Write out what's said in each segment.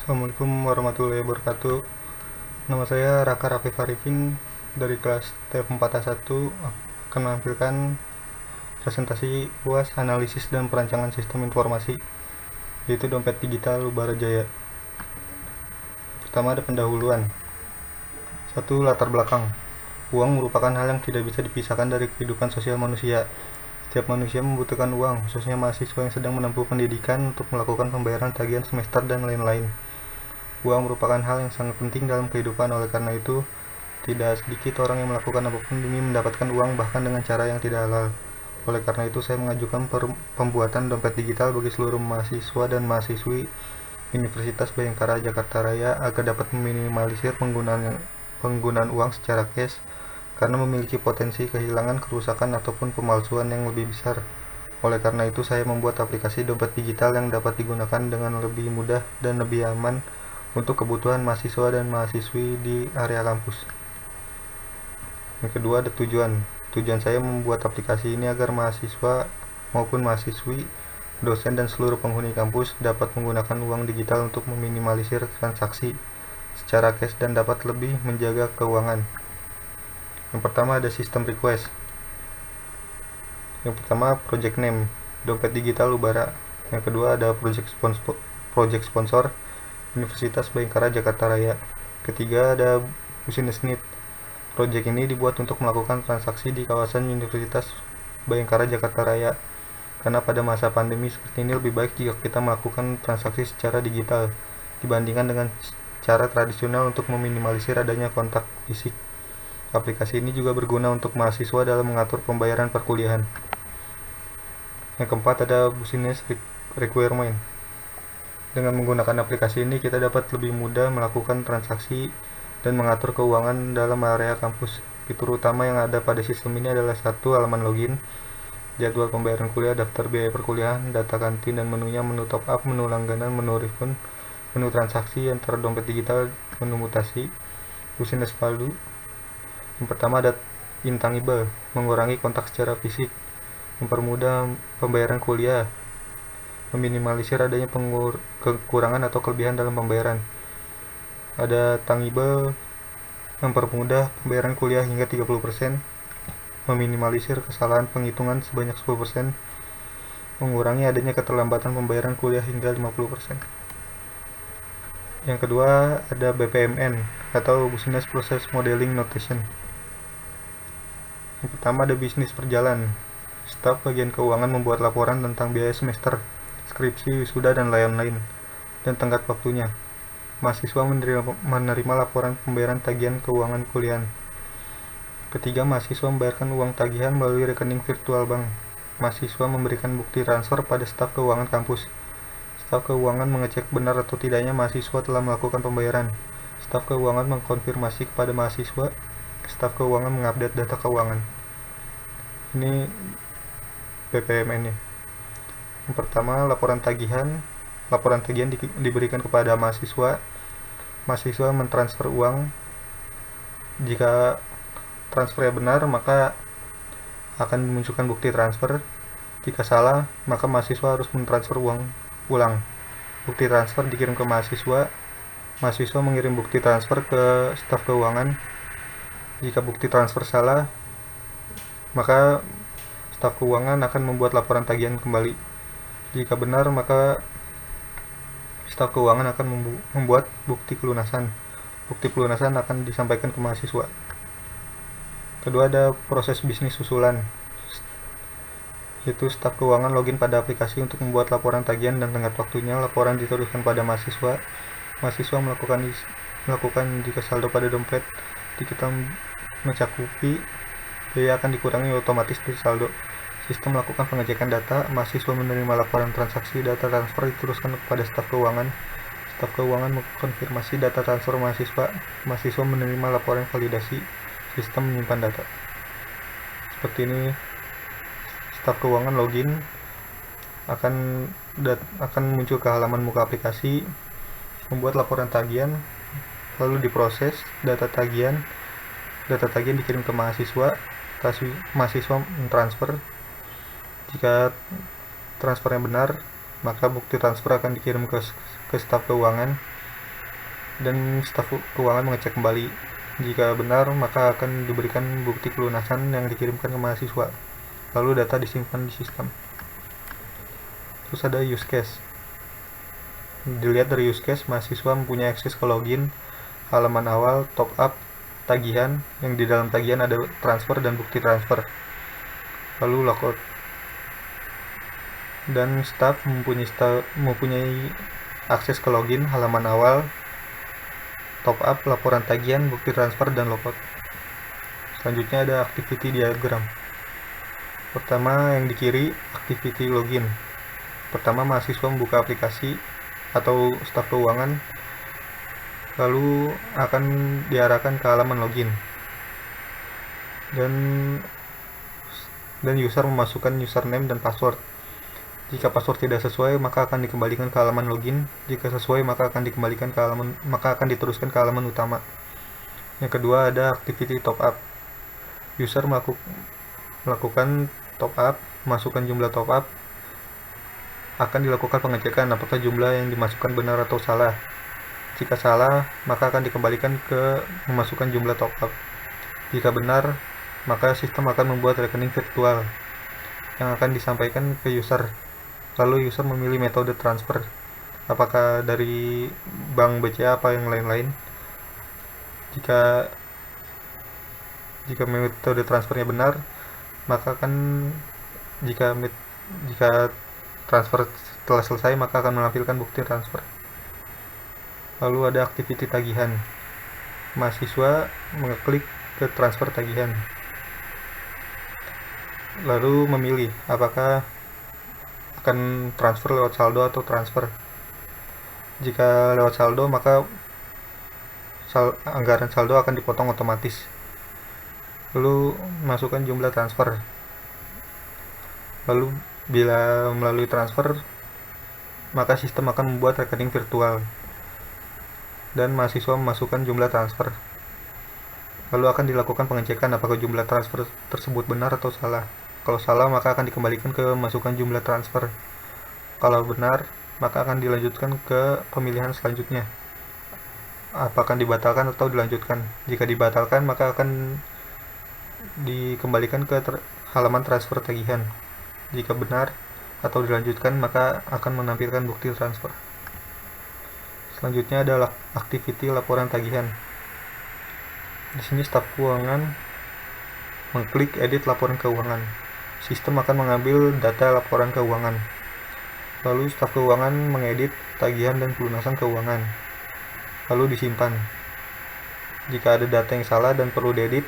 Assalamualaikum warahmatullahi wabarakatuh. Nama saya Raka Rafif Arifin dari kelas TF4A1 akan menampilkan presentasi UAS Analisis dan Perancangan Sistem Informasi, yaitu dompet digital Ubara Jaya. Pertama ada pendahuluan. 1. Latar belakang. Uang merupakan hal yang tidak bisa dipisahkan dari kehidupan sosial manusia. Setiap manusia membutuhkan uang, khususnya mahasiswa yang sedang menempuh pendidikan untuk melakukan pembayaran tagihan semester dan lain-lain. Uang merupakan hal yang sangat penting dalam kehidupan, oleh karena itu, tidak sedikit orang yang melakukan apapun demi mendapatkan uang, bahkan dengan cara yang tidak halal. Oleh karena itu, saya mengajukan pembuatan dompet digital bagi seluruh mahasiswa dan mahasiswi Universitas Bhayangkara Jakarta Raya agar dapat meminimalisir penggunaan uang secara cash, karena memiliki potensi kehilangan, kerusakan, ataupun pemalsuan yang lebih besar. Oleh karena itu, saya membuat aplikasi dompet digital yang dapat digunakan dengan lebih mudah dan lebih aman untuk kebutuhan mahasiswa dan mahasiswi di area kampus. Yang kedua ada tujuan. Tujuan saya membuat aplikasi ini agar mahasiswa maupun mahasiswi, dosen, dan seluruh penghuni kampus dapat menggunakan uang digital untuk meminimalisir transaksi secara cash dan dapat lebih menjaga keuangan. Yang pertama ada sistem request. Yang pertama project name, dompet digital Ubara. Yang kedua ada project sponsor, Universitas Bhayangkara Jakarta Raya. Ketiga ada business need. Project ini dibuat untuk melakukan transaksi di kawasan Universitas Bhayangkara Jakarta Raya, karena pada masa pandemi seperti ini lebih baik jika kita melakukan transaksi secara digital dibandingkan dengan cara tradisional untuk meminimalisir adanya kontak fisik. Aplikasi ini juga berguna untuk mahasiswa dalam mengatur pembayaran perkuliahan. Yang keempat ada business requirement. Dengan menggunakan aplikasi ini, kita dapat lebih mudah melakukan transaksi dan mengatur keuangan dalam area kampus. Fitur utama yang ada pada sistem ini adalah 1. Halaman login, jadwal pembayaran kuliah, daftar biaya perkuliahan, data kantin dan menunya, menu top up, menu langganan, menu refund, menu transaksi antara dompet digital, menu mutasi, business value. Yang pertama ada intangible, mengurangi kontak secara fisik, mempermudah pembayaran kuliah, meminimalisir adanya kekurangan atau kelebihan dalam pembayaran. Ada tangible, mempermudah pembayaran kuliah hingga 30%, meminimalisir kesalahan penghitungan sebanyak 10%, mengurangi adanya keterlambatan pembayaran kuliah hingga 50%. Yang kedua ada BPMN atau Business Process Modeling Notation. Yang pertama ada bisnis berjalan. Staf bagian keuangan membuat laporan tentang biaya semester, skripsi, wisuda, dan lain-lain, dan tenggat waktunya. Mahasiswa menerima laporan pembayaran tagihan keuangan kuliah. Ketiga, mahasiswa membayarkan uang tagihan melalui rekening virtual bank. Mahasiswa memberikan bukti transfer pada staf keuangan kampus. Staf keuangan mengecek benar atau tidaknya mahasiswa telah melakukan pembayaran. Staf keuangan mengkonfirmasi kepada mahasiswa. Staf keuangan mengupdate data keuangan. Ini BPMN-nya. Yang pertama, laporan tagihan. Laporan tagihan diberikan kepada mahasiswa. Mahasiswa mentransfer uang. Jika transfernya benar, maka akan dimunculkan bukti transfer. Jika salah, maka mahasiswa harus mentransfer uang ulang. Bukti transfer dikirim ke mahasiswa. Mahasiswa mengirim bukti transfer ke staf keuangan. Jika bukti transfer salah, maka staf keuangan akan membuat laporan tagihan kembali. Jika benar, maka staf keuangan akan membuat bukti pelunasan. Bukti pelunasan akan disampaikan ke mahasiswa. Kedua ada proses bisnis susulan, yaitu staf keuangan login pada aplikasi untuk membuat laporan tagihan dan tenggat waktunya. Laporan diteruskan pada mahasiswa. Mahasiswa melakukan jika saldo pada dompet digital mencakupi, biaya akan dikurangi otomatis dari saldo. Sistem melakukan pengecekan data. Mahasiswa menerima laporan transaksi, data transfer diteruskan kepada staf keuangan. Staf keuangan mengkonfirmasi data transfer mahasiswa. Mahasiswa menerima laporan validasi. Sistem menyimpan data. Seperti ini, staf keuangan login akan muncul ke halaman muka aplikasi, membuat laporan tagihan, lalu diproses data tagihan dikirim ke mahasiswa. Mahasiswa mentransfer. Jika transfernya benar, maka bukti transfer akan dikirim ke staf keuangan. dan staf keuangan mengecek kembali. Jika benar, maka akan diberikan bukti pelunasan yang dikirimkan ke mahasiswa. Lalu data disimpan di sistem. Terus ada use case. Dilihat dari use case, mahasiswa mempunyai akses ke login, halaman awal, top up, tagihan, yang di dalam tagihan ada transfer dan bukti transfer. Lalu logout. Dan staff mempunyai akses ke login, halaman awal, top up, laporan tagihan, bukti transfer, dan logout. Selanjutnya ada activity diagram. Pertama yang di kiri, activity login. Pertama, mahasiswa membuka aplikasi atau staf keuangan, lalu akan diarahkan ke halaman login. Dan user memasukkan username dan password. Jika password tidak sesuai, maka akan dikembalikan ke halaman login. Jika sesuai, maka akan diteruskan ke halaman utama. Yang kedua ada activity top up. User melakukan top up, masukkan jumlah top up, akan dilakukan pengecekan apakah jumlah yang dimasukkan benar atau salah. Jika salah, maka akan dikembalikan ke memasukkan jumlah top up. Jika benar, maka sistem akan membuat rekening virtual yang akan disampaikan ke user. Lalu user memilih metode transfer, apakah dari bank BCA apa yang lain-lain. Jika metode transfernya benar, maka jika transfer telah selesai, maka akan menampilkan bukti transfer. Lalu ada activity tagihan. Mahasiswa mengeklik ke transfer tagihan, lalu memilih apakah akan transfer lewat saldo atau transfer. Jika lewat saldo, maka anggaran saldo akan dipotong otomatis. Lalu masukkan jumlah transfer. Lalu bila melalui transfer, maka sistem akan membuat rekening virtual dan mahasiswa memasukkan jumlah transfer. Lalu akan dilakukan pengecekan apakah jumlah transfer tersebut benar atau salah. Kalau salah, maka akan dikembalikan ke masukkan jumlah transfer. Kalau benar, maka akan dilanjutkan ke pemilihan selanjutnya, apakah dibatalkan atau dilanjutkan. Jika dibatalkan, maka akan dikembalikan ke halaman transfer tagihan. Jika benar atau dilanjutkan, maka akan menampilkan bukti transfer. Selanjutnya adalah activity laporan tagihan. Di sini staf keuangan mengklik edit laporan keuangan. Sistem akan mengambil data laporan keuangan. Lalu staf keuangan mengedit tagihan dan pelunasan keuangan. Lalu disimpan. Jika ada data yang salah dan perlu diedit,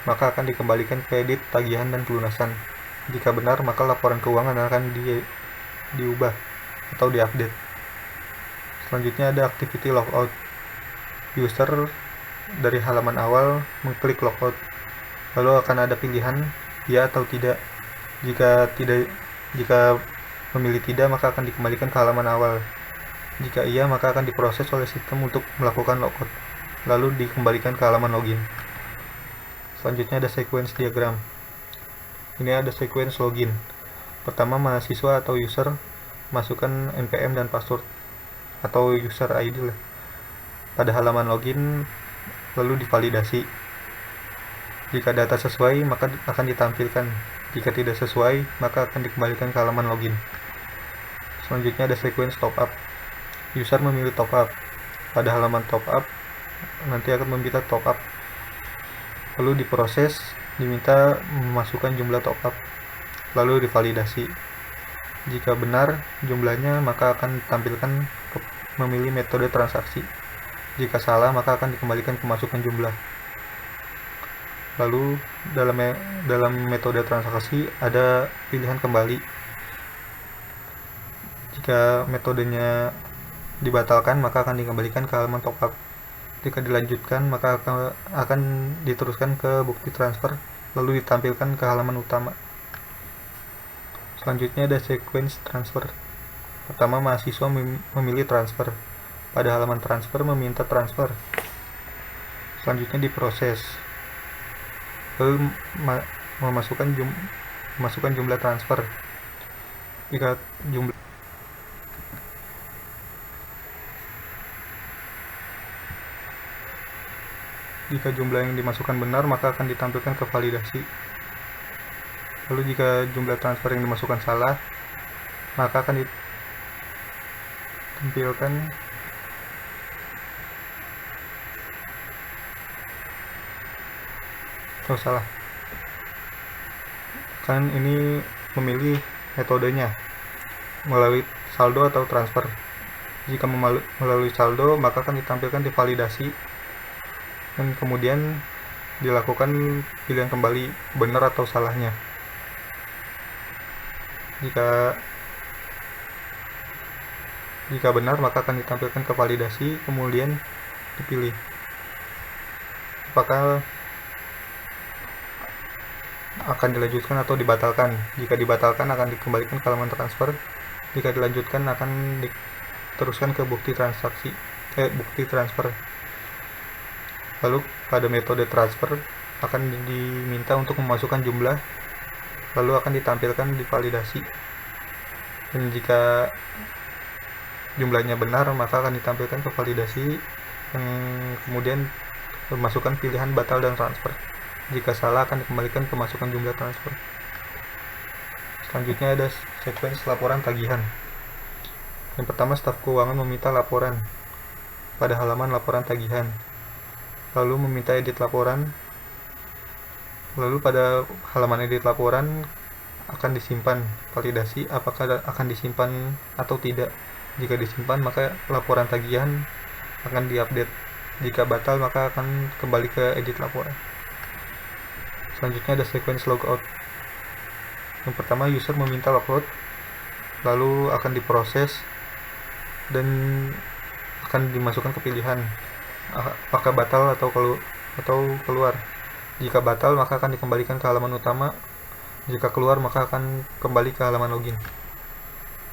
maka akan dikembalikan ke edit tagihan dan pelunasan. Jika benar, maka laporan keuangan akan diubah atau diupdate. Selanjutnya ada activity logout. User dari halaman awal mengklik logout, lalu akan ada pilihan ya atau tidak. Jika memilih tidak, maka akan dikembalikan ke halaman awal. Jika iya, maka akan diproses oleh sistem untuk melakukan logout, lalu dikembalikan ke halaman login. Selanjutnya ada sequence diagram. Ini ada sequence login. Pertama, mahasiswa atau user masukkan NPM dan password atau user ID pada halaman login, lalu divalidasi. Jika data sesuai, maka akan ditampilkan. Jika tidak sesuai, maka akan dikembalikan ke halaman login. Selanjutnya ada sequence top up. User memilih top up. Pada halaman top up, nanti akan meminta top up. Lalu diproses, diminta memasukkan jumlah top up, lalu divalidasi. Jika benar jumlahnya, maka akan ditampilkan memilih metode transaksi. Jika salah, maka akan dikembalikan ke masukkan jumlah. Lalu dalam metode transaksi ada pilihan kembali. Jika metodenya dibatalkan, maka akan dikembalikan ke halaman top up. Jika dilanjutkan, maka akan diteruskan ke bukti transfer, lalu ditampilkan ke halaman utama. Selanjutnya ada sequence transfer. Pertama, mahasiswa memilih transfer. Pada halaman transfer meminta transfer. Selanjutnya diproses, lalu memasukkan jumlah transfer. Jika Jika jumlah yang dimasukkan benar, maka akan ditampilkan ke validasi. Lalu jika jumlah transfer yang dimasukkan salah, maka akan ditampilkan salah. Kan ini memilih metodenya melalui saldo atau transfer. Jika melalui saldo, maka akan ditampilkan di validasi dan kemudian dilakukan pilihan kembali benar atau salahnya. Jika benar, maka akan ditampilkan ke validasi, kemudian dipilih apakah akan dilanjutkan atau dibatalkan. Jika dibatalkan, akan dikembalikan ke halaman transfer. Jika dilanjutkan, akan diteruskan ke bukti transfer. Lalu pada metode transfer akan diminta untuk memasukkan jumlah, lalu akan ditampilkan di validasi. Dan jika jumlahnya benar, maka akan ditampilkan ke validasi dan kemudian memasukkan pilihan batal dan transfer. Jika salah, akan dikembalikan ke masukan jumlah transfer. Selanjutnya ada sequence laporan tagihan. Yang pertama, staf keuangan meminta laporan pada halaman laporan tagihan, lalu meminta edit laporan. Lalu pada halaman edit laporan akan disimpan validasi apakah akan disimpan atau tidak. Jika disimpan, maka laporan tagihan akan diupdate. Jika batal, maka akan kembali ke edit laporan. Selanjutnya ada sequence logout. Yang pertama, user meminta logout, lalu akan diproses dan akan dimasukkan ke pilihan apakah batal atau keluar. Jika batal, maka akan dikembalikan ke halaman utama. Jika keluar, maka akan kembali ke halaman login.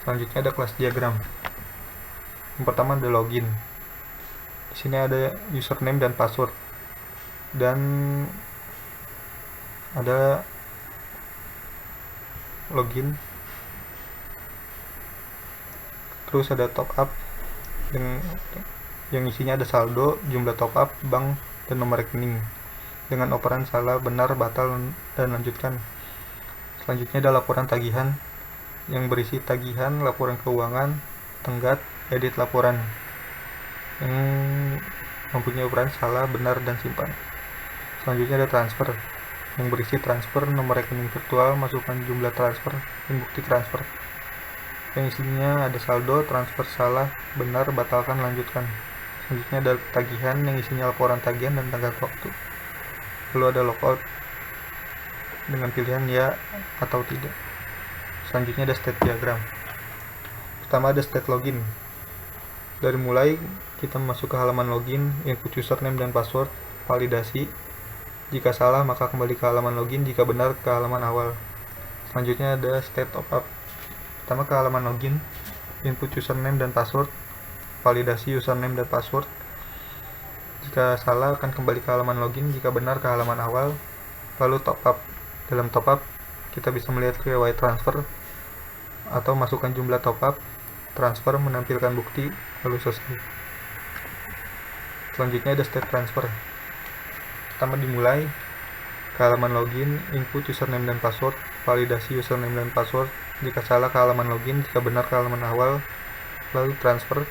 Selanjutnya ada kelas diagram. Yang pertama ada login. Di sini ada username dan password, dan ada login. Terus ada top up yang isinya ada saldo, jumlah top up, bank, dan nomor rekening dengan operan salah, benar, batal, dan lanjutkan. Selanjutnya ada laporan tagihan yang berisi tagihan, laporan keuangan, tenggat, edit laporan yang mempunyai operan salah, benar, dan simpan. Selanjutnya ada transfer yang berisi transfer, nomor rekening virtual, masukkan jumlah transfer, dan bukti transfer. Yang isinya ada saldo, transfer salah, benar, batalkan, lanjutkan. Selanjutnya ada tagihan yang isinya laporan tagihan dan tenggat waktu. Lalu ada logout dengan pilihan ya atau tidak. Selanjutnya ada state diagram. Pertama ada state login. Dari mulai kita masuk ke halaman login, input username dan password, validasi. Jika salah, maka kembali ke halaman login. Jika benar, ke halaman awal. Selanjutnya ada state top up. Pertama ke halaman login, input username dan password, validasi username dan password. Jika salah, akan kembali ke halaman login. Jika benar, ke halaman awal. Lalu top up. Dalam top up, kita bisa melihat riwayat transfer atau masukkan jumlah top up, transfer, menampilkan bukti, lalu selesai. Selanjutnya ada state transfer. Pertama dimulai ke halaman login, input username dan password, validasi username dan password. Jika salah, ke halaman login. Jika benar, ke halaman awal. Lalu transfer.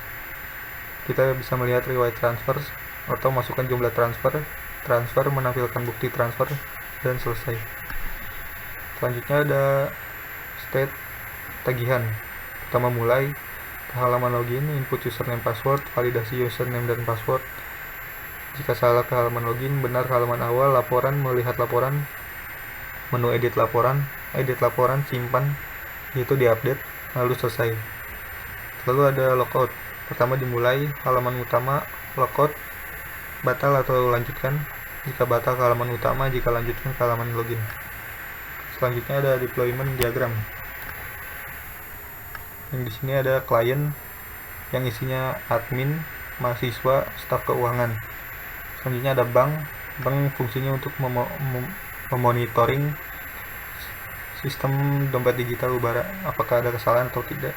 Kita bisa melihat riwayat transfer atau masukkan jumlah transfer, menampilkan bukti transfer, dan selesai. Selanjutnya ada state tagihan. Pertama mulai ke halaman login, input username password, validasi username dan password. Jika salah, ke halaman login. Benar, ke halaman awal. Laporan, melihat laporan, menu edit laporan, simpan, yaitu diupdate, lalu selesai. Lalu ada logout. Pertama dimulai halaman utama, logout, batal atau lanjutkan. Jika batal, ke halaman utama. Jika lanjutkan, ke halaman login. Selanjutnya ada deployment diagram. Yang di sini ada klien yang isinya admin, mahasiswa, staf keuangan. Selanjutnya ada bank fungsinya untuk memonitoring sistem dompet digital Ubara, apakah ada kesalahan atau tidak.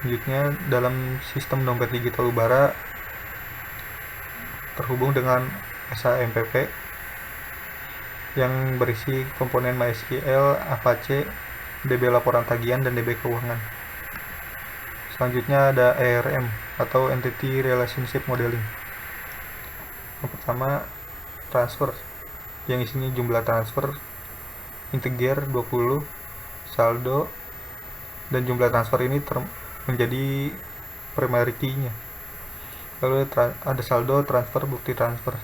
Selanjutnya dalam sistem dompet digital Ubara terhubung dengan SAMPP yang berisi komponen MySQL, Apache, DB laporan tagihan, dan DB keuangan. Selanjutnya ada ERM atau Entity Relationship Modeling. Yang pertama, transfer, yang isinya jumlah transfer, integer 20, saldo, dan jumlah transfer ini menjadi primary key-nya. Lalu ada saldo, transfer, bukti transfer.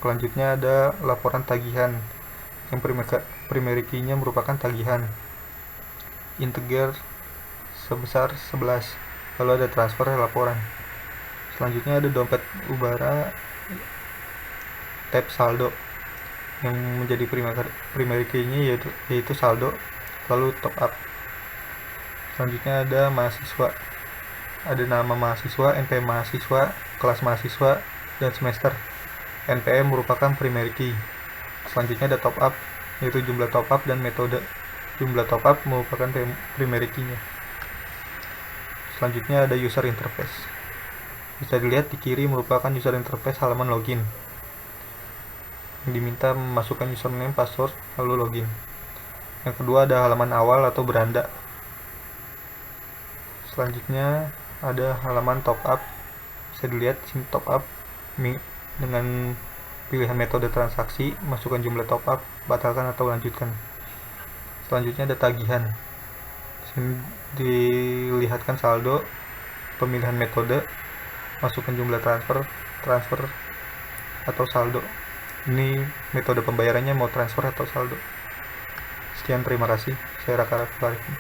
Selanjutnya ada laporan tagihan, yang primary key-nya merupakan tagihan, integer sebesar 11. Lalu ada transfer laporan. Selanjutnya ada dompet ubara, tab saldo, yang menjadi primary key-nya yaitu saldo, lalu top up. Selanjutnya ada mahasiswa, ada nama mahasiswa, NPM mahasiswa, kelas mahasiswa, dan semester. NPM merupakan primary key. Selanjutnya ada top up, yaitu jumlah top up dan metode. Jumlah top up merupakan primary key-nya. Selanjutnya ada user interface. Bisa dilihat di kiri merupakan user interface halaman login. Yang diminta memasukkan username, password, lalu login. Yang kedua ada halaman awal atau beranda. Selanjutnya ada halaman top up. Bisa dilihat sini top up dengan pilihan metode transaksi, masukkan jumlah top up, batalkan atau lanjutkan. Selanjutnya ada tagihan. Sini dilihatkan saldo, pemilihan metode, masukkan jumlah transfer atau saldo. Ini metode pembayarannya mau transfer atau saldo. Sekian, terima kasih. Saya Raka Raffi.